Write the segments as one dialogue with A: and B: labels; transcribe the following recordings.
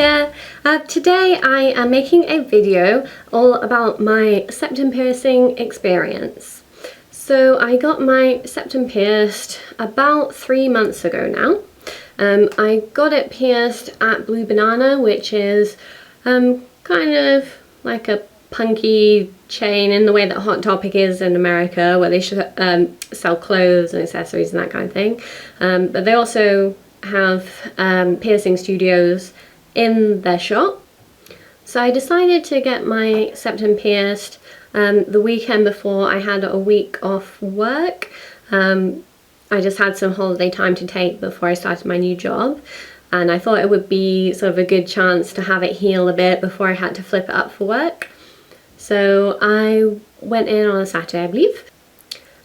A: Hiya! Today I am making a video all about my septum piercing experience. So I got my septum pierced about 3 months ago now. I got it pierced at Blue Bannana, which is kind of like a punky chain in the way that Hot Topic is in America, where they sell clothes and accessories and that kind of thing. But they also have piercing studios in their shop. So I decided to get my septum pierced the weekend before I had a week off work. I just had some holiday time to take before I started my new job, and I thought it would be sort of a good chance to have it heal a bit before I had to flip it up for work. So I went in on a Saturday, I believe,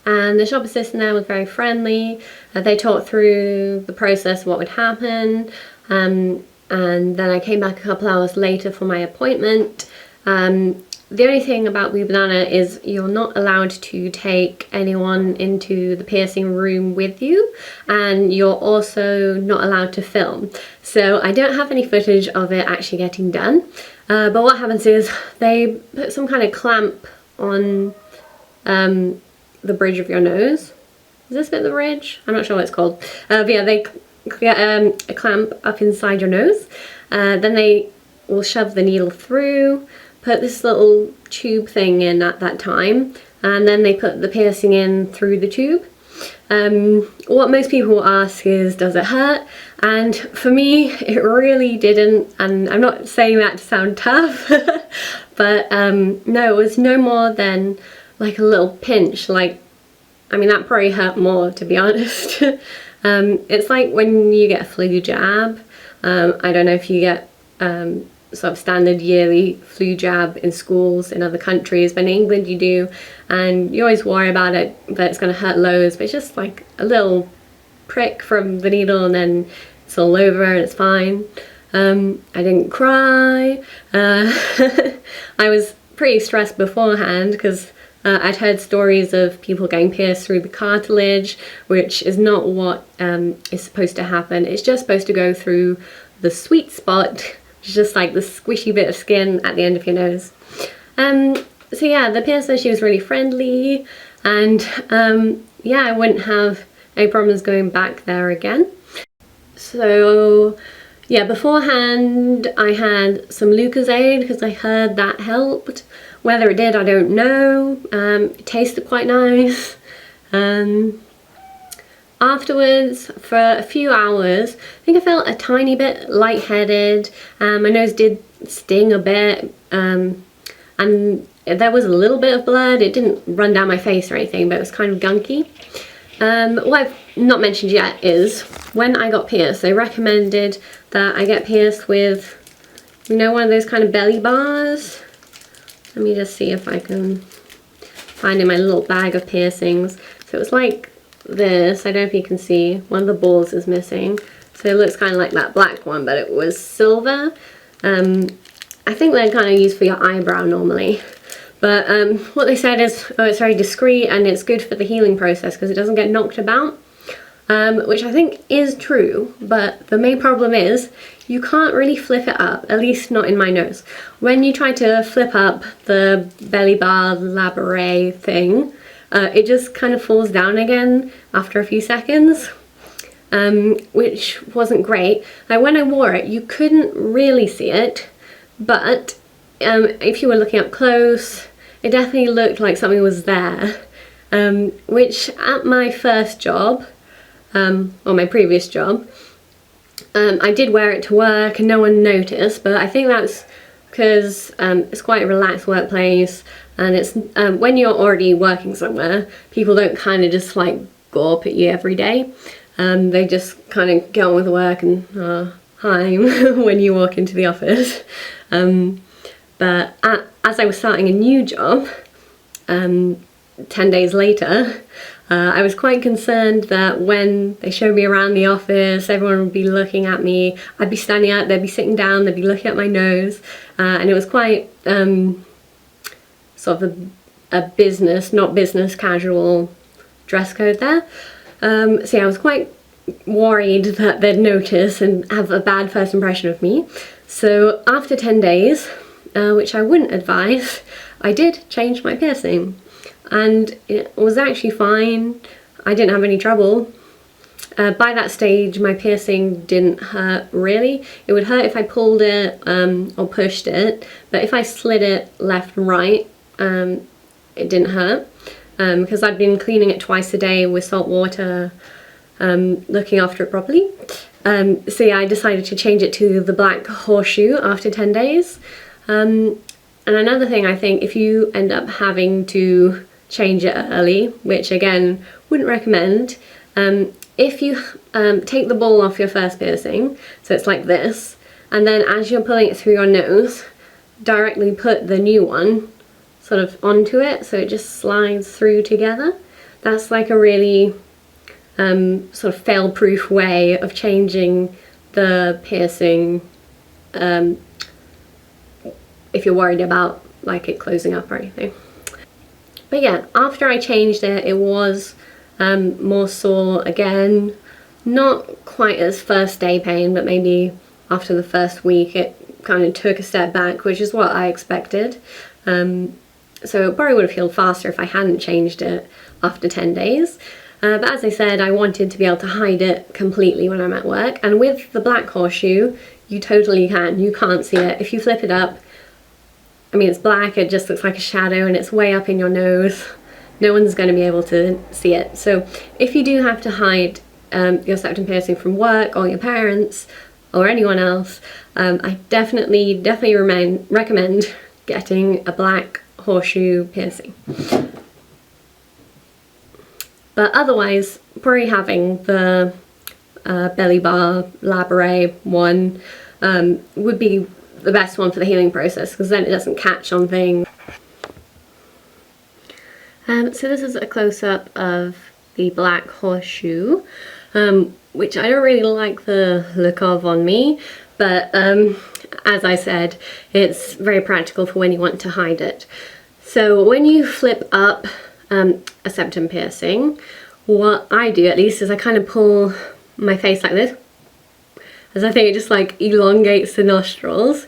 A: and the shop assistant there was very friendly. They talked through the process, what would happen, and then I came back a couple hours later for my appointment. The only thing about Blue Bannana is you're not allowed to take anyone into the piercing room with you, and you're also not allowed to film. So I don't have any footage of it actually getting done. But what happens is they put some kind of clamp on the bridge of your nose. Is this bit the bridge? I'm not sure what it's called. But yeah, they get a clamp up inside your nose. Then they will shove the needle through, put this little tube thing in at that time, and then they put the piercing in through the tube. What most people ask is, does it hurt? And for me, it really didn't, and I'm not saying that to sound tough, but no, it was no more than like a little pinch. Like, I mean, that probably hurt more, to be honest. It's like when you get a flu jab. I don't know if you get sort of standard yearly flu jab in schools in other countries, but in England you do, and you always worry about it, that it's going to hurt loads, but it's just like a little prick from the needle and then it's all over and it's fine. I didn't cry. I was pretty stressed beforehand because I'd heard stories of people getting pierced through the cartilage, which is not what is supposed to happen. It's just supposed to go through the sweet spot, just like the squishy bit of skin at the end of your nose. So yeah, the piercer, she was really friendly, and yeah, I wouldn't have any problems going back there again. So yeah, beforehand I had some Lucozade because I heard that helped. Whether it did, I don't know. It tasted quite nice. Afterwards, for a few hours, I think I felt a tiny bit lightheaded. My nose did sting a bit, and there was a little bit of blood. It didn't run down my face or anything, but it was kind of gunky. What I've not mentioned yet is when I got pierced, they recommended that I get pierced with, you know, one of those kind of belly bars. Let me just see if I can find in my little bag of piercings. So it was like this. I don't know if you can see, one of the balls is missing, so it looks kind of like that black one, but it was silver. I think they're kind of used for your eyebrow normally, but what they said is, oh, it's very discreet and it's good for the healing process because it doesn't get knocked about, which I think is true, but the main problem is you can't really flip it up, at least not in my nose. When you try to flip up the belly bar labret thing, it just kind of falls down again after a few seconds, which wasn't great. Like when I wore it, you couldn't really see it, but if you were looking up close, it definitely looked like something was there, which at my first job, or my previous job, I did wear it to work and no one noticed, but I think that's because it's quite a relaxed workplace, and it's when you're already working somewhere, people don't kind of just like gawp at you every day. They just kind of get on with work and hi when you walk into the office. But as I was starting a new job 10 days later, I was quite concerned that when they showed me around the office, everyone would be looking at me. I'd be standing up, they'd be sitting down, they'd be looking at my nose, and it was quite sort of a business, not business casual dress code there. So yeah, I was quite worried that they'd notice and have a bad first impression of me. So after 10 days, which I wouldn't advise, I did change my piercing, and it was actually fine. I didn't have any trouble. By that stage, my piercing didn't hurt really. It would hurt if I pulled it or pushed it, but if I slid it left and right, it didn't hurt, because I'd been cleaning it twice a day with salt water, looking after it properly. So yeah, I decided to change it to the black horseshoe after 10 days. And another thing, I think, if you end up having to change it early, which again, wouldn't recommend, if you take the ball off your first piercing, so it's like this, and then as you're pulling it through your nose, directly put the new one sort of onto it, so it just slides through together. That's like a really sort of fail-proof way of changing the piercing, if you're worried about like it closing up or anything. But yeah, after I changed it, it was more sore again. Not quite as first day pain, but maybe after the first week it kind of took a step back, which is what I expected. So it probably would have healed faster if I hadn't changed it after 10 days. But as I said, I wanted to be able to hide it completely when I'm at work, and with the black horseshoe, you totally can. You can't see it. If you flip it up, I mean, it's black, it just looks like a shadow, and it's way up in your nose. No one's going to be able to see it. So if you do have to hide your septum piercing from work or your parents or anyone else, I definitely recommend getting a black horseshoe piercing. But otherwise, probably having the belly bar labret one would be the best one for the healing process, because then it doesn't catch on things. So this is a close-up of the black horseshoe, which I don't really like the look of on me, but as I said, it's very practical for when you want to hide it. So when you flip up a septum piercing, what I do at least is I kind of pull my face like this, as I think it just like elongates the nostrils.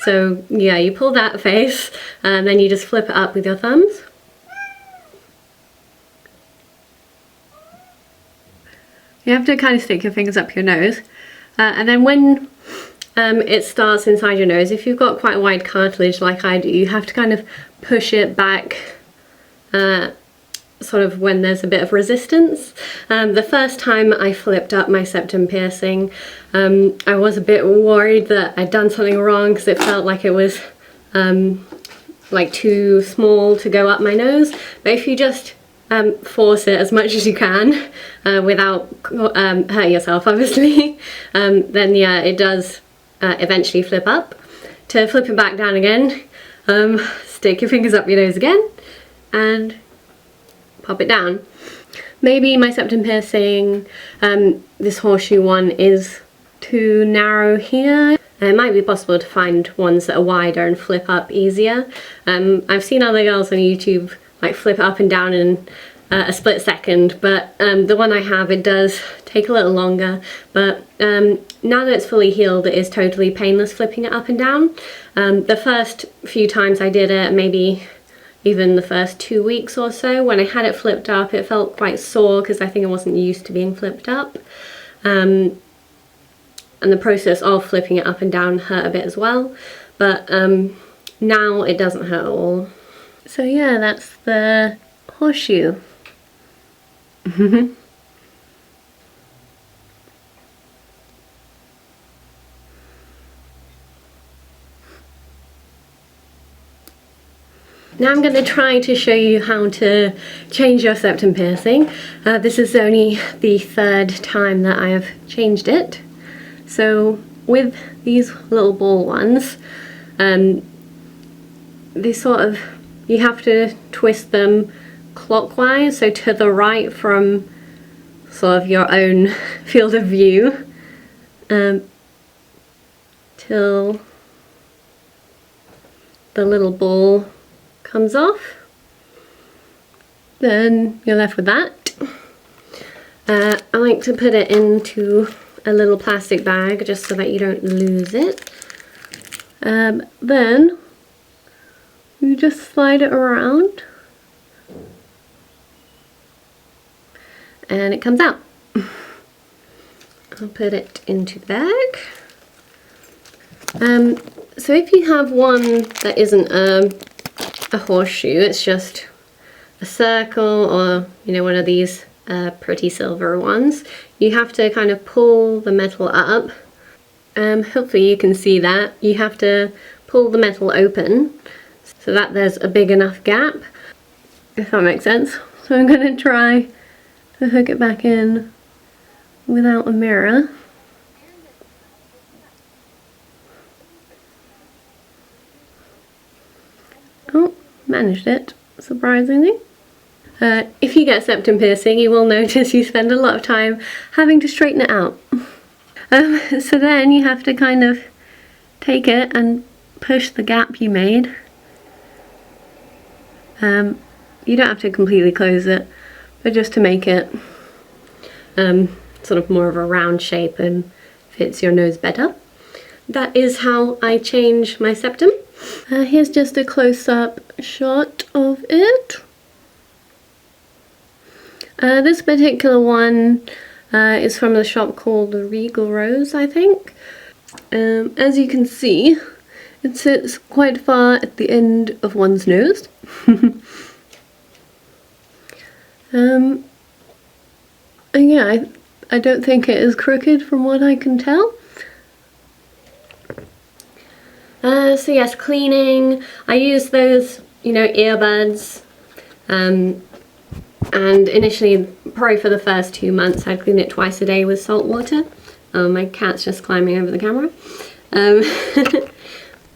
A: So yeah, you pull that face and then you just flip it up with your thumbs. You have to kind of stick your fingers up your nose, and then when it starts inside your nose, if you've got quite wide cartilage like I do, you have to kind of push it back sort of when there's a bit of resistance. The first time I flipped up my septum piercing, I was a bit worried that I'd done something wrong, because it felt like it was like too small to go up my nose. But if you just force it as much as you can without hurting yourself, obviously, then yeah, it does eventually flip up. To flip it back down again, stick your fingers up your nose again and pop it down. Maybe my septum piercing, this horseshoe one, is too narrow here. It might be possible to find ones that are wider and flip up easier. I've seen other girls on YouTube like flip it up and down in a split second, but the one I have, it does take a little longer, but now that it's fully healed, it is totally painless flipping it up and down. The first few times I did it, maybe even the first 2 weeks or so, when I had it flipped up, it felt quite sore because I think I wasn't used to being flipped up. And the process of flipping it up and down hurt a bit as well, but now it doesn't hurt at all. So yeah, that's the horseshoe. Now I'm going to try to show you how to change your septum piercing. This is only the third time that I have changed it. So with these little ball ones, they sort of, you have to twist them clockwise, so to the right from sort of your own field of view, till the little ball comes off. Then you're left with that. I like to put it into a little plastic bag just so that you don't lose it. Then you just slide it around and it comes out. I'll put it into the bag. So if you have one that isn't a horseshoe, it's just a circle, or you know, one of these pretty silver ones, you have to kind of pull the metal up. Hopefully you can see that. You have to pull the metal open so that there's a big enough gap, if that makes sense. So I'm going to try to hook it back in without a mirror. Oh, managed it, surprisingly. If you get septum piercing, you will notice you spend a lot of time having to straighten it out. So then you have to kind of take it and push the gap you made. You don't have to completely close it, but just to make it sort of more of a round shape and fits your nose better. That is how I change my septum. Here's just a close-up shot of it. This particular one is from a shop called Regal Rose, I think. As you can see, it sits quite far at the end of one's nose. And yeah, I don't think it is crooked from what I can tell. So yes, cleaning. I use those, you know, earbuds. And initially, probably for the first 2 months, I'd clean it twice a day with salt water. Oh, my cat's just climbing over the camera.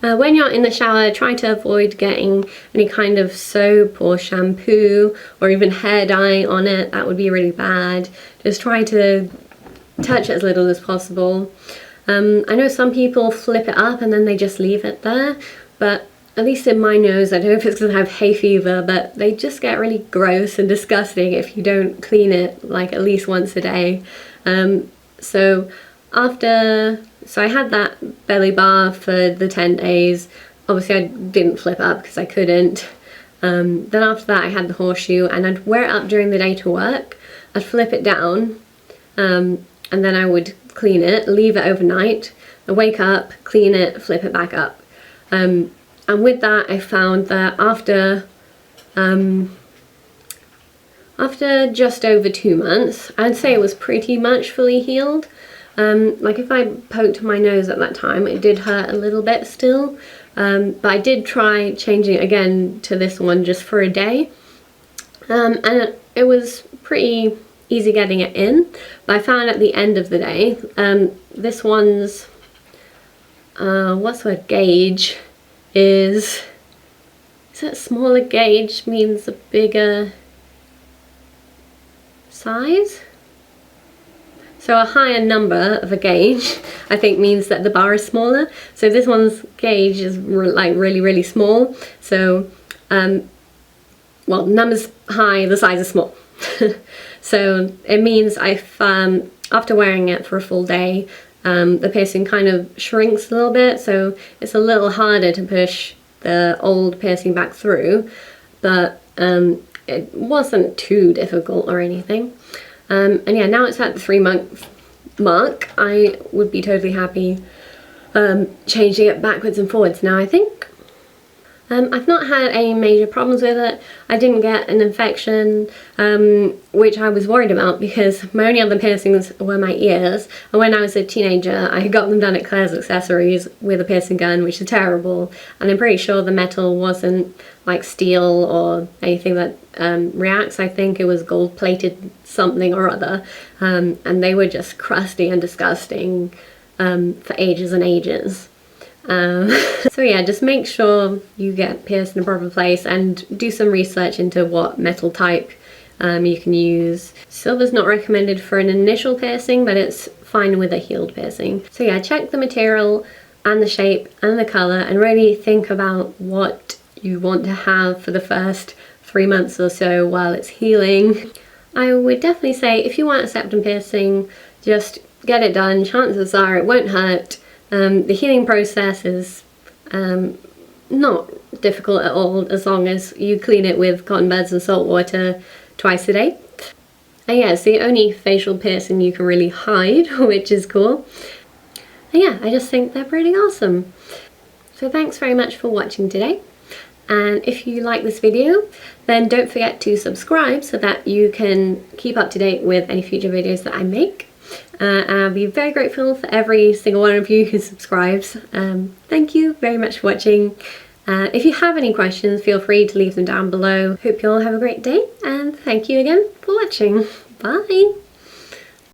A: When you're in the shower, try to avoid getting any kind of soap or shampoo or even hair dye on it. That would be really bad. Just try to touch it as little as possible. I know some people flip it up and then they just leave it there, but at least in my nose, I don't know if it's because I have hay fever, but they just get really gross and disgusting if you don't clean it like at least once a day. So I had that belly bar for the 10 days. Obviously I didn't flip up because I couldn't. Then after that I had the horseshoe, and I'd wear it up during the day to work. I'd flip it down, and then I would clean it, leave it overnight, I'd wake up, clean it, flip it back up. And with that I found that after just over 2 months, I'd say it was pretty much fully healed. Like if I poked my nose at that time, it did hurt a little bit still, but I did try changing it again to this one just for a day, and it was pretty easy getting it in. But I found at the end of the day, this one's what's the word, gauge is that smaller gauge means a bigger size? So a higher number of a gauge, I think, means that the bar is smaller. So this one's gauge is like really small. So, well, numbers high, the size is small. So it means after wearing it for a full day, the piercing kind of shrinks a little bit. So it's a little harder to push the old piercing back through, but it wasn't too difficult or anything. And yeah, now it's at the 3-month mark. I would be totally happy changing it backwards and forwards now, I think. I've not had any major problems with it. I didn't get an infection, which I was worried about because my only other piercings were my ears. And when I was a teenager, I got them done at Claire's Accessories with a piercing gun, which is terrible. And I'm pretty sure the metal wasn't like steel or anything that reacts. I think it was gold-plated something or other. And they were just crusty and disgusting for ages and ages. So yeah, just make sure you get pierced in a proper place and do some research into what metal type you can use. Silver's not recommended for an initial piercing, but it's fine with a healed piercing. So yeah, check the material and the shape and the colour and really think about what you want to have for the first 3 months or so while it's healing. I would definitely say if you want a septum piercing, just get it done. Chances are it won't hurt. The healing process is Not difficult at all, as long as you clean it with cotton buds and salt water twice a day. And yeah, it's the only facial piercing you can really hide, which is cool. And yeah, I just think they're pretty awesome. So thanks very much for watching today. And if you like this video, then don't forget to subscribe so that you can keep up to date with any future videos that I make. And I'll be very grateful for every single one of you who subscribes. Thank you very much for watching. If you have any questions, feel free to leave them down below. Hope you all have a great day, and thank you again for watching. Bye!